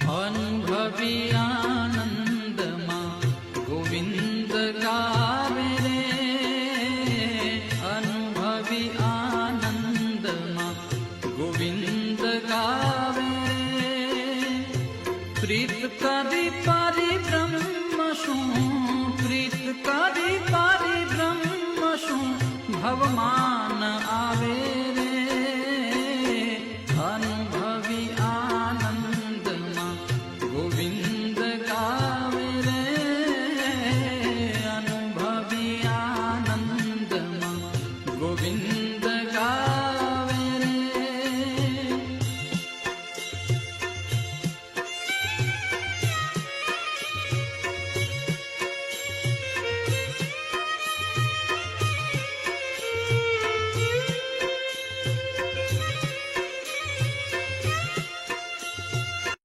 અનુભવી આનંદમાં ગોવિંદ ગાવે રે, અનુભવી આનંદમાં ગોવિંદ ગાવે રે. પ્રીત કરી પરિબ્રહ્મ શું, પ્રીત કરી પરિબ્રહ્મ શું, ભવમાન